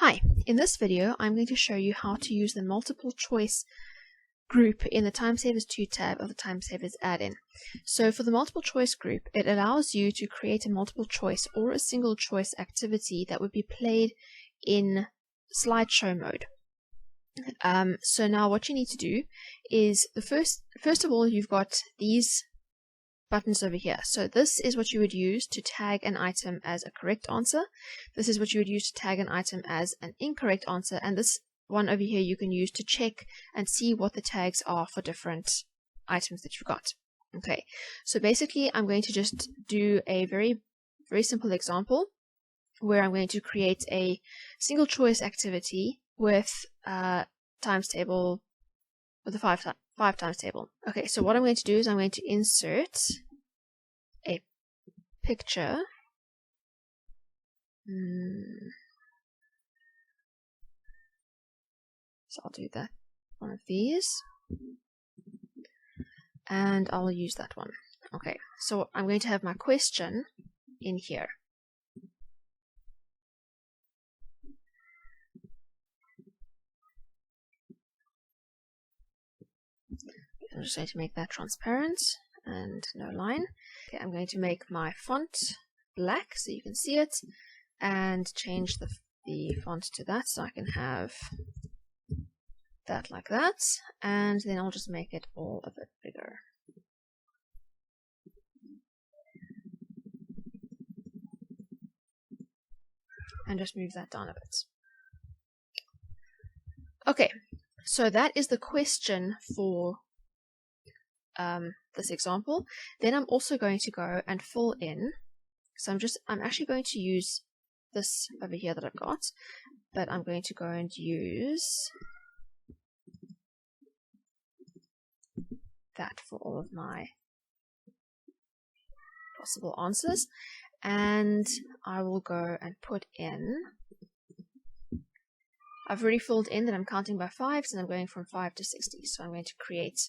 Hi, in this video I'm going to show you how to use the multiple choice group in the Timesavers 2 tab of the Timesavers add-in. So for the multiple choice group, it allows you to create a multiple choice or a single choice activity that would be played in slideshow mode. So now what you need to do is first of all, you've got these buttons over here. So this is what you would use to tag an item as a correct answer. This is what you would use to tag an item as an incorrect answer, and this one over here you can use to check and see what the tags are for different items that you've got. Okay, so basically I'm going to just do a very simple example where I'm going to create a single choice activity with times table, with a five times table. Okay, so what I'm going to do is I'm going to insert a picture. So I'll do that, one of these, and I'll use that one. Okay, so I'm going to have my question in here. I'm just going to make that transparent and no line. Okay, I'm going to make my font black so you can see it, and change the font to that so I can have that like that, and then I'll just make it all a bit bigger. And just move that down a bit. Okay, so that is the question for this example. Then I'm also going to go and fill in. So I'm actually going to use this over here that I've got, but I'm going to go and use that for all of my possible answers, and I will go and put in, I've already filled in that I'm counting by fives and I'm going from 5 to 60, so I'm going to create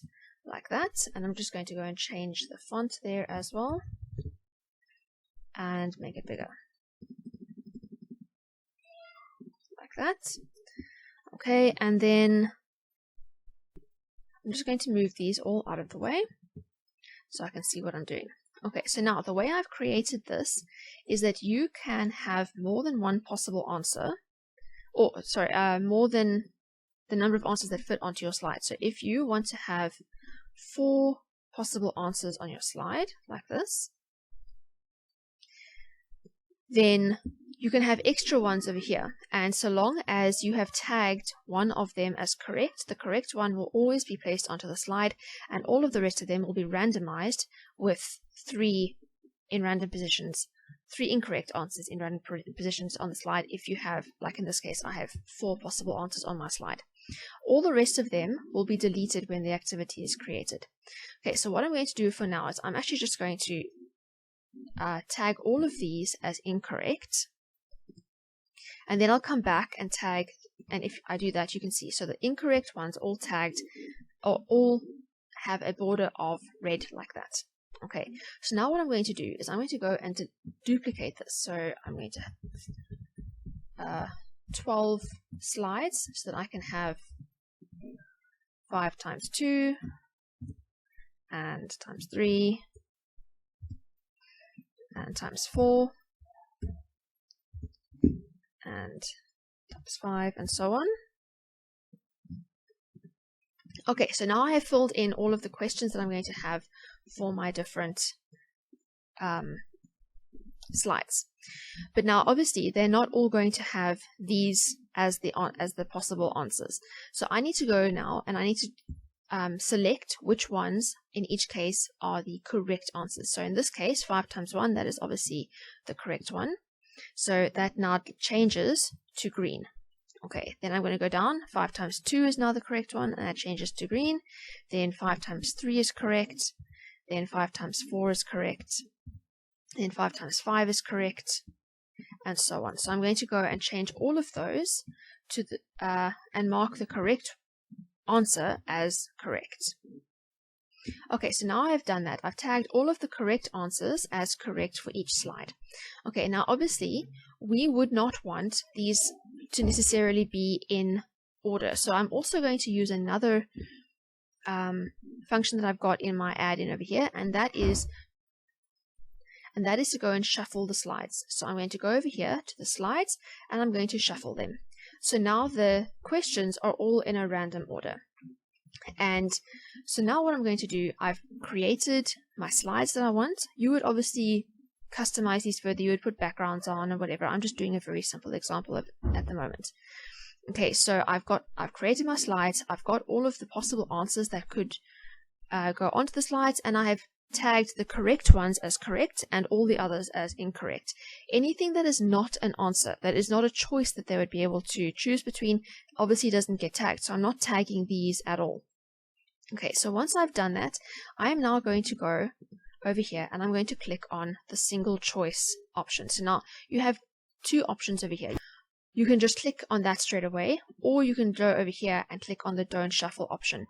like that, and I'm just going to go and change the font there as well and make it bigger like that. Okay, and then I'm just going to move these all out of the way so I can see what I'm doing. Okay, so now the way I've created this is that you can have more than one possible answer, or sorry, more than the number of answers that fit onto your slide. So if you want to have 4 possible answers on your slide like this, then you can have extra ones over here, and so long as you have tagged one of them as correct, the correct one will always be placed onto the slide, and all of the rest of them will be randomized with 3 in random positions, 3 incorrect answers in random positions on the slide. If you have, like in this case, I have 4 possible answers on my slide. All the rest of them will be deleted when the activity is created. Okay, so what I'm going to do for now is I'm actually just going to tag all of these as incorrect, and then I'll come back and tag, and if I do that you can see, so the incorrect ones all tagged, or all have a border of red like that. Okay, so now what I'm going to do is I'm going to go and duplicate this. So I'm going to have 12 slides so that I can have 5 times 2 and times 3 and times 4 and times 5 and so on. Okay, so now I have filled in all of the questions that I'm going to have for my different slides. But now obviously they're not all going to have these as the possible answers. So I need to go now and I need to select which ones in each case are the correct answers. So in this case, 5 times 1, that is obviously the correct one. So that now changes to green. Okay, then I'm going to go down. 5 times 2 is now the correct one, and that changes to green. Then 5 times 3 is correct. Then 5 times 4 is correct. Then 5 times 5 is correct, and so on. So I'm going to go and change all of those to the and mark the correct answer as correct. Okay, so now I've done that. I've tagged all of the correct answers as correct for each slide. Okay, now obviously we would not want these to necessarily be in order. So I'm also going to use another function that I've got in my add-in over here, and that is to go and shuffle the slides. So I'm going to go over here to the slides and I'm going to shuffle them. So now the questions are all in a random order. And so now what I'm going to do, I've created my slides that I want. You would obviously customize these further. You would put backgrounds on or whatever. I'm just doing a very simple example at the moment. Okay, so I've created my slides. I've got all of the possible answers that could go onto the slides, and I have tagged the correct ones as correct and all the others as incorrect. Anything that is not an answer, that is not a choice that they would be able to choose between, obviously doesn't get tagged. So I'm not tagging these at all. Okay, so once I've done that, I am now going to go over here and I'm going to click on the single choice option. So now you have two options over here. You can just click on that straight away, or you can go over here and click on the don't shuffle option.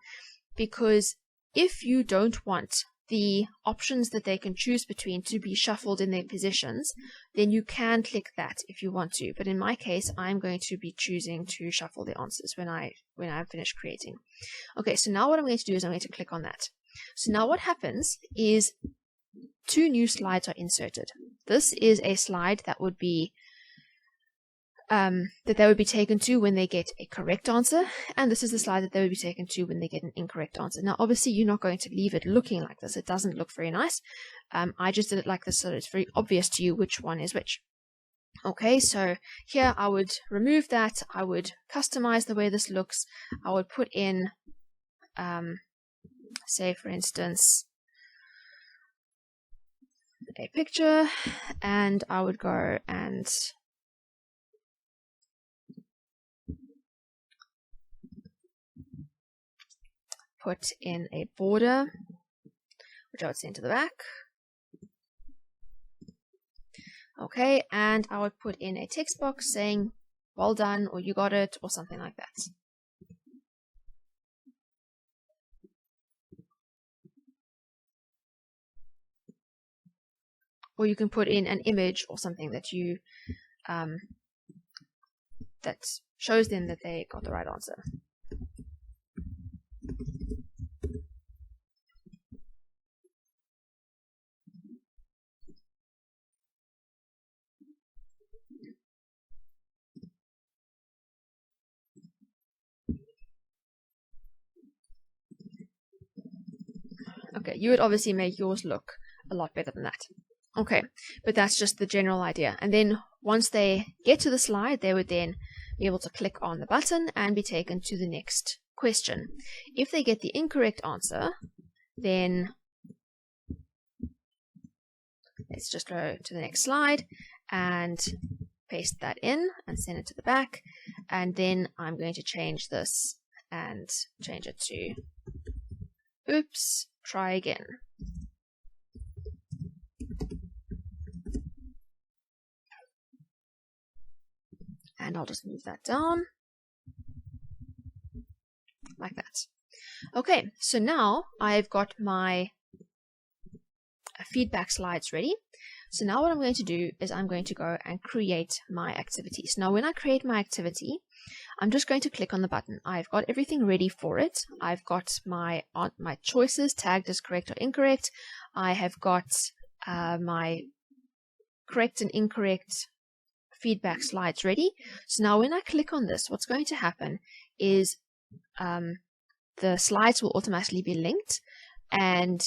Because if you don't want the options that they can choose between to be shuffled in their positions, then you can click that if you want to. But in my case, I'm going to be choosing to shuffle the answers when I'm finished creating. Okay, so now what I'm going to do is I'm going to click on that. So now what happens is two new slides are inserted. This is a slide that would be they would be taken to when they get a correct answer, and this is the slide that they would be taken to when they get an incorrect answer. Now obviously you're not going to leave it looking like this. It doesn't look very nice. I just did it like this so it's very obvious to you which one is which. Okay, so here I would remove that. I would customize the way this looks. I would put in say for instance a picture, and I would go and put in a border, which I would send to the back. Okay, and I would put in a text box saying, well done, or you got it, or something like that. Or you can put in an image or something that you that shows them that they got the right answer. Okay, you would obviously make yours look a lot better than that. Okay, but that's just the general idea. And then once they get to the slide, they would then be able to click on the button and be taken to the next question. If they get the incorrect answer, then let's just go to the next slide and paste that in and send it to the back. And then I'm going to change this and change it to oops, try again. And I'll just move that down like that. Okay, so now I've got my feedback slides ready. So now what I'm going to do is I'm going to go and create my activities. Now when I create my activity, I'm just going to click on the button. I've got everything ready for it. I've got my choices tagged as correct or incorrect. I have got my correct and incorrect feedback slides ready. So now when I click on this, what's going to happen is the slides will automatically be linked, and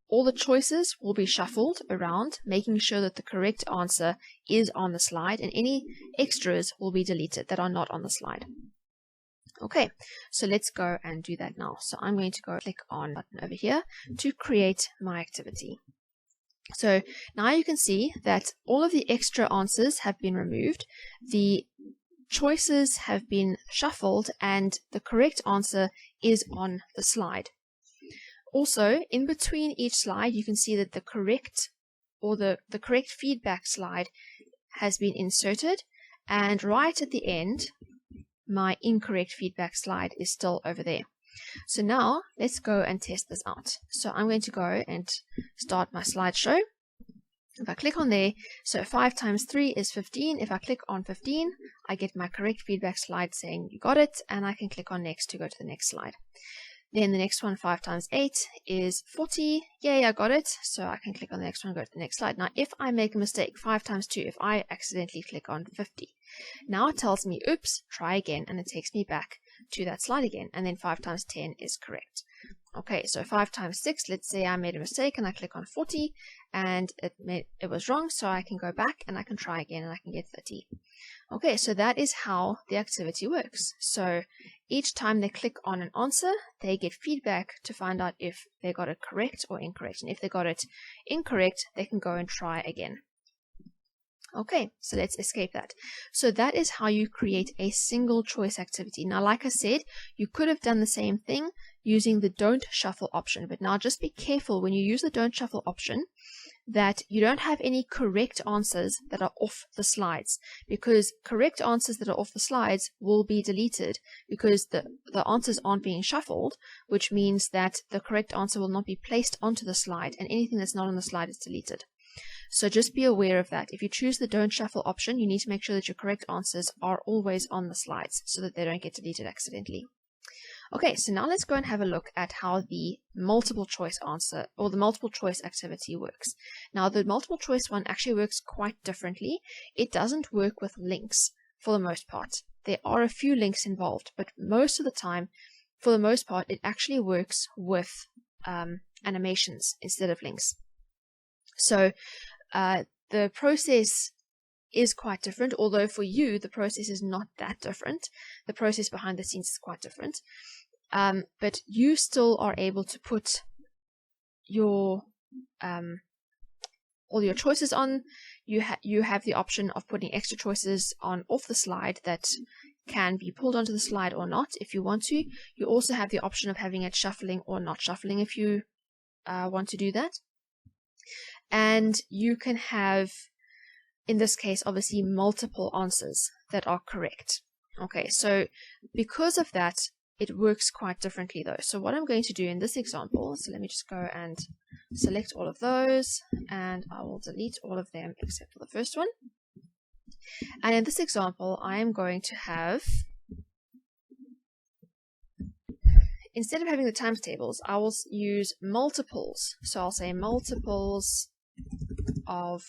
all the choices will be shuffled around, making sure that the correct answer is on the slide, and any extras will be deleted that are not on the slide. Okay, so let's go and do that now. So I'm going to go click on the button over here to create my activity. So now you can see that all of the extra answers have been removed, the choices have been shuffled, and the correct answer is on the slide. Also, in between each slide, you can see that the correct feedback slide has been inserted, and right at the end, my incorrect feedback slide is still over there. So now let's go and test this out. So I'm going to go and start my slideshow, If I click on there, so 5 times 3 is 15. If I click on 15, I get my correct feedback slide saying you got it, and I can click on next to go to the next slide. Then the next one, 5 times 8 is 40. Yay, I got it. So I can click on the next one and go to the next slide. Now, if I make a mistake, 5 times 2, if I accidentally click on 50, now it tells me, oops, try again, and it takes me back to that slide again. And then 5 times 10 is correct. Okay, so 5 times 6, let's say I made a mistake and I click on 40 and it was wrong, so I can go back and I can try again and I can get 30. Okay, so that is how the activity works. So each time they click on an answer, they get feedback to find out if they got it correct or incorrect. And if they got it incorrect, they can go and try again. Okay, so let's escape that. So that is how you create a single choice activity. Now, like I said, you could have done the same thing using the don't shuffle option, but now just be careful when you use the don't shuffle option that you don't have any correct answers that are off the slides, because correct answers that are off the slides will be deleted because the answers aren't being shuffled, which means that the correct answer will not be placed onto the slide, and anything that's not on the slide is deleted. So just be aware of that. If you choose the don't shuffle option, you need to make sure that your correct answers are always on the slides so that they don't get deleted accidentally. Okay, so now let's go and have a look at how the multiple choice answer or the multiple choice activity works. Now, the multiple choice one actually works quite differently. It doesn't work with links for the most part. There are a few links involved, but most of the time, for the most part, it actually works with animations instead of links. So the process is quite different, although for you the process is not that different. The process behind the scenes is quite different, but you still are able to put your all your choices on. You have the option of putting extra choices on off the slide that can be pulled onto the slide or not if you want to. You also have the option of having it shuffling or not shuffling if you want to do that. And you can have, in this case, obviously multiple answers that are correct. Okay, so because of that, it works quite differently though. So what I'm going to do in this example, so let me just go and select all of those, and I will delete all of them except for the first one. And in this example, I am going to have, instead of having the times tables, I will use multiples. So I'll say multiples of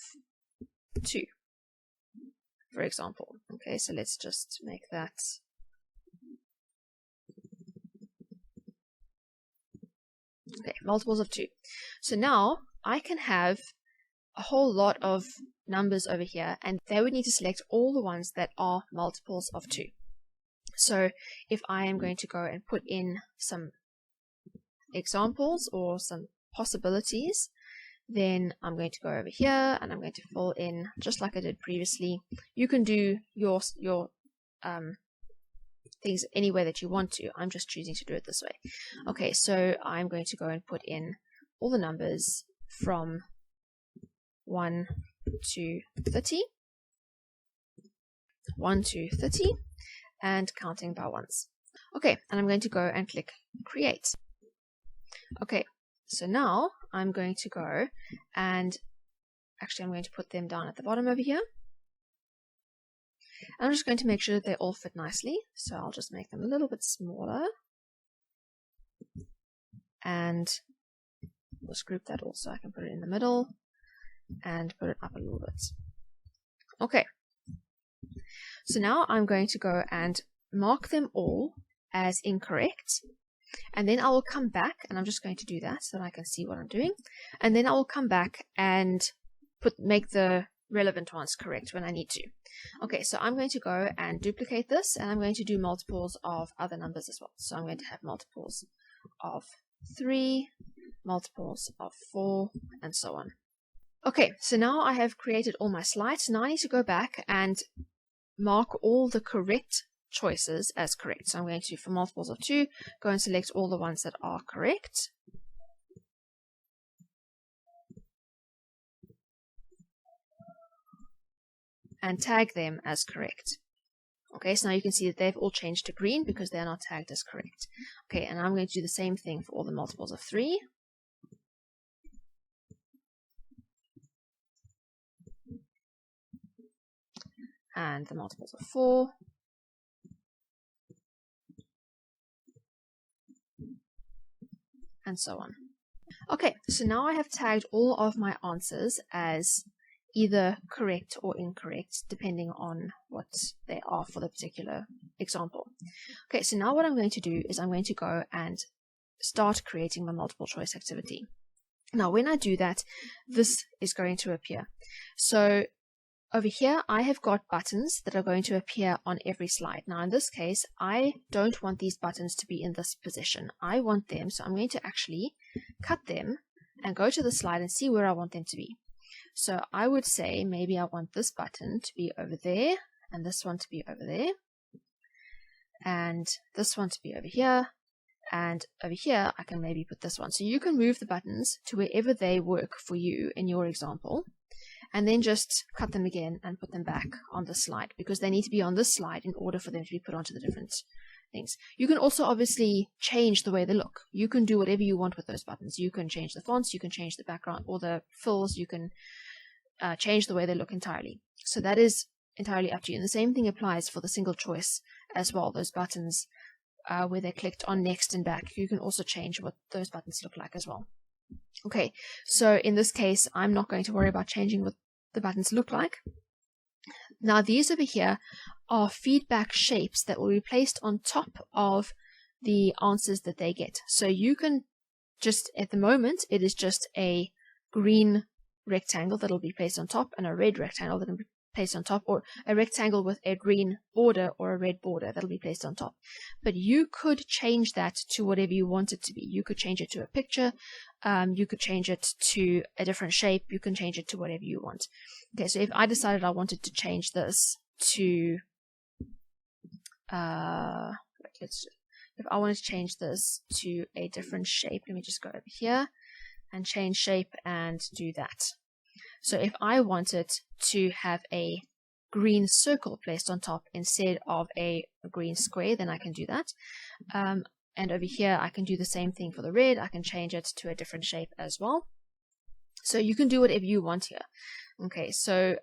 2, for example. Okay, so let's just make that okay, multiples of 2. So now I can have a whole lot of numbers over here, and they would need to select all the ones that are multiples of 2. So if I am going to go and put in some examples or some possibilities, then I'm going to go over here and I'm going to fill in just like I did previously. You can do your things any way that you want to. I'm just choosing to do it this way. Okay, so I'm going to go and put in all the numbers from 1 to 30, 1 to 30, and counting by ones. Okay, and I'm going to go and click create. Okay, so now I'm going to go and actually I'm going to put them down at the bottom over here. I'm just going to make sure that they all fit nicely. So I'll just make them a little bit smaller. And let's group that also. I can put it in the middle and put it up a little bit. Okay. So now I'm going to go and mark them all as incorrect. And then I will come back, and I'm just going to do that so that I can see what I'm doing. And then I will come back and make the relevant ones correct when I need to. Okay, so I'm going to go and duplicate this, and I'm going to do multiples of other numbers as well. So I'm going to have multiples of 3, multiples of 4, and so on. Okay, so now I have created all my slides. Now I need to go back and mark all the correct choices as correct. So I'm going to, for multiples of 2, go and select all the ones that are correct. And tag them as correct. Okay, so now you can see that they've all changed to green because they're not tagged as correct. Okay, and I'm going to do the same thing for all the multiples of 3. and the multiples of 4. And so on. Okay, so now I have tagged all of my answers as either correct or incorrect, depending on what they are for the particular example. Okay, so now what I'm going to do is I'm going to go and start creating my multiple choice activity. Now, when I do that, this is going to appear. So over here, I have got buttons that are going to appear on every slide. Now, in this case, I don't want these buttons to be in this position. I want them, so I'm going to actually cut them and go to the slide and see where I want them to be. So I would say maybe I want this button to be over there, and this one to be over there, and this one to be over here, and over here I can maybe put this one. So you can move the buttons to wherever they work for you in your example, and then just cut them again and put them back on the slide, because they need to be on this slide in order for them to be put onto the different things. You can also obviously change the way they look. You can do whatever you want with those buttons. You can change the fonts, you can change the background or the fills, you can change the way they look entirely. So that is entirely up to you. And the same thing applies for the single choice as well. Those buttons where they're clicked on next and back, you can also change what those buttons look like as well. Okay, so in this case, I'm not going to worry about changing what the buttons look like. Now these over here are feedback shapes that will be placed on top of the answers that they get. So you can just, at the moment, it is just a green rectangle that will be placed on top and a red rectangle that will be placed on top, or a rectangle with a green border or a red border that will be placed on top. But you could change that to whatever you want it to be. You could change it to a picture, you could change it to a different shape, you can change it to whatever you want. Okay, so if I decided I wanted to change this to if I wanted to change this to a different shape, let me just go over here and change shape and do that. So if I wanted to have a green circle placed on top instead of a green square, then I can do that. And over here, I can do the same thing for the red. I can change it to a different shape as well. So you can do whatever you want here. Okay, so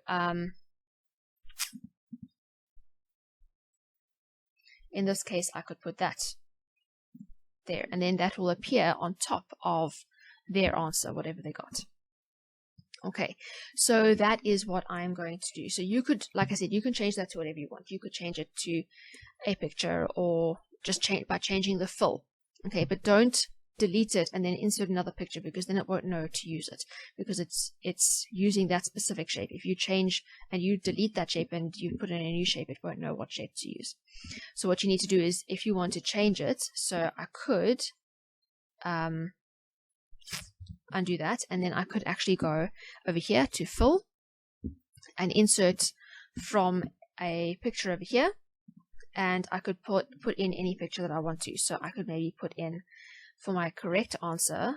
in this case, I could put that there, and then that will appear on top of their answer, whatever they got. Okay, so that is what I'm going to do. So you could, like I said, you can change that to whatever you want. You could change it to a picture or just change by changing the fill. Okay, but don't delete it and then insert another picture, because then it won't know to use it, because it's using that specific shape. If you change and you delete that shape and you put in a new shape, it won't know what shape to use. So what you need to do is, if you want to change it, so I could undo that, and then I could actually go over here to fill and insert from a picture over here, and I could put in any picture that I want to. So I could maybe put in, for my correct answer,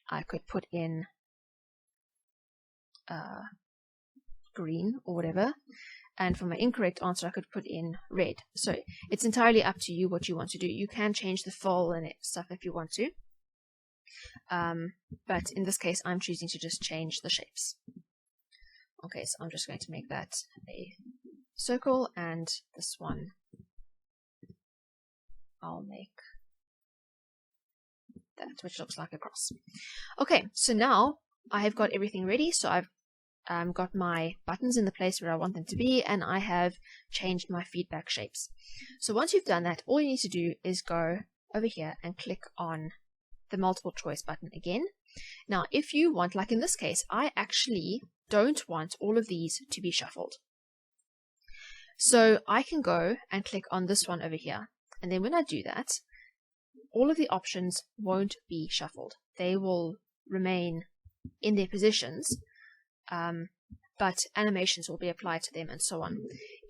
I could put in green or whatever, and for my incorrect answer I could put in red. So it's entirely up to you what you want to do. You can change the fill and stuff if you want to. But in this case, I'm choosing to just change the shapes. Okay, so I'm just going to make that a circle, and this one I'll make that, which looks like a cross. Okay, so now I have got everything ready. So I've got my buttons in the place where I want them to be, and I have changed my feedback shapes. So once you've done that, all you need to do is go over here and click on the multiple choice button again. Now, if you want, like in this case, I actually don't want all of these to be shuffled. So I can go and click on this one over here. And then when I do that, all of the options won't be shuffled. They will remain in their positions, but animations will be applied to them and so on.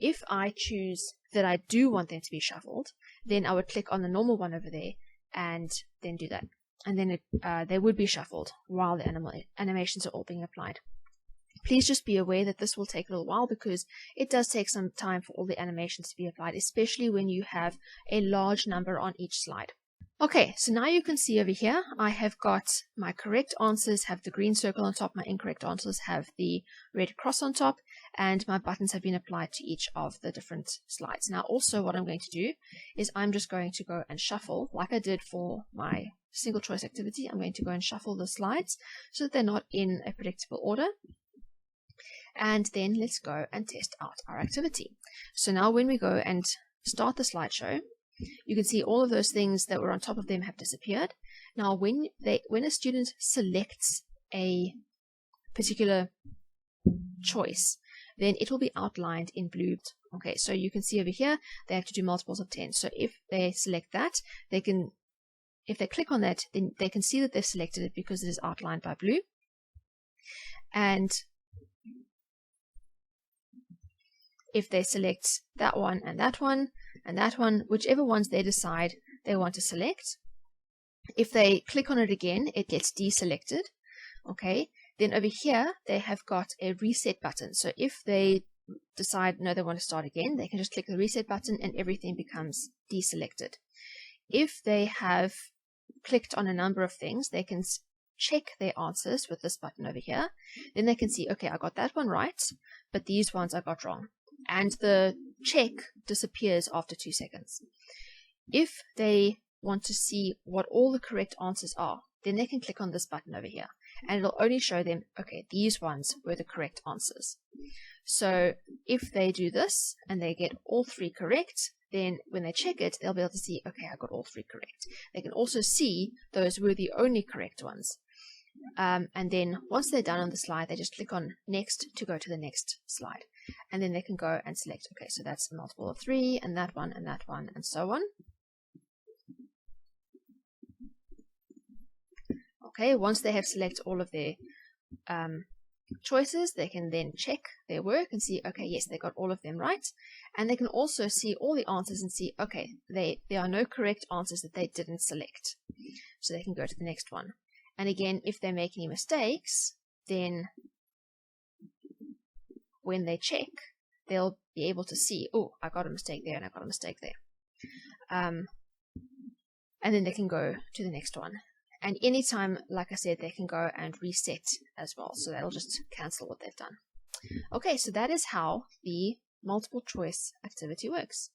If I choose that I do want them to be shuffled, then I would click on the normal one over there and then do that. And then they would be shuffled while the animations are all being applied. Please just be aware that this will take a little while, because it does take some time for all the animations to be applied, especially when you have a large number on each slide. Okay, so now you can see over here, I have got my correct answers have the green circle on top, my incorrect answers have the red cross on top, and my buttons have been applied to each of the different slides. Now also what I'm going to do is I'm just going to go and shuffle, like I did for my single choice activity. I'm going to go and shuffle the slides so that they're not in a predictable order. And then let's go and test out our activity. So now when we go and start the slideshow, you can see all of those things that were on top of them have disappeared. Now when a student selects a particular choice, then it will be outlined in blue. Okay, so you can see over here they have to do multiples of 10. So if they select that, if they click on that, then they can see that they've selected it because it is outlined by blue. And if they select that one and that one and that one, whichever ones they decide they want to select, if they click on it again, it gets deselected. Okay, then over here they have got a reset button. So if they decide no, they want to start again, they can just click the reset button and everything becomes deselected. If they have clicked on a number of things, they can check their answers with this button over here. Then they can see, okay, I got that one right, but these ones I got wrong. And the check disappears after 2 seconds. If they want to see what all the correct answers are, then they can click on this button over here, and it'll only show them, okay, these ones were the correct answers. So if they do this and they get all 3 correct, then when they check it, they'll be able to see, okay, I got all 3 correct. They can also see those were the only correct ones. And then once they're done on the slide, they just click on next to go to the next slide. And then they can go and select, okay, so that's a multiple of 3, and that one, and so on. Okay, once they have selected all of their choices, they can then check their work and see, okay, yes, they got all of them right. And they can also see all the answers and see, okay, there are no correct answers that they didn't select. So they can go to the next one. And again, if they make any mistakes, then when they check, they'll be able to see, oh, I got a mistake there and I got a mistake there. And then they can go to the next one. And anytime, like I said, they can go and reset as well. So that'll just cancel what they've done. Okay, so that is how the multiple choice activity works.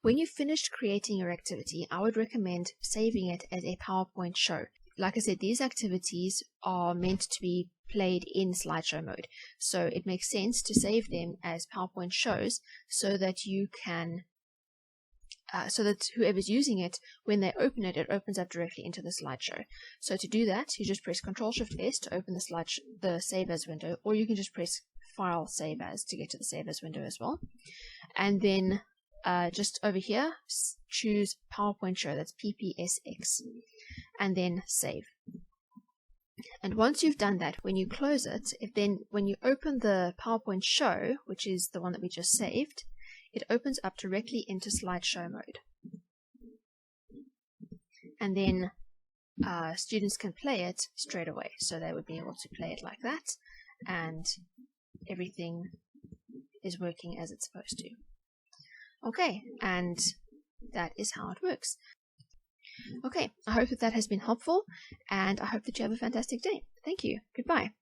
When you've finished creating your activity, I would recommend saving it as a PowerPoint show. Like I said, these activities are meant to be played in slideshow mode. So it makes sense to save them as PowerPoint shows so that you can so that whoever's using it, when they open it, it opens up directly into the slideshow. So to do that, you just press Ctrl-Shift-S to open the Save As window, or you can just press File Save As to get to the Save As window as well. And then just over here, choose PowerPoint Show, that's PPSX, and then Save. And once you've done that, when you close it, when you open the PowerPoint Show, which is the one that we just saved, it opens up directly into slideshow mode. And then students can play it straight away. So they would be able to play it like that, and everything is working as it's supposed to. Okay, and that is how it works. Okay, I hope that has been helpful, and I hope that you have a fantastic day. Thank you. Goodbye.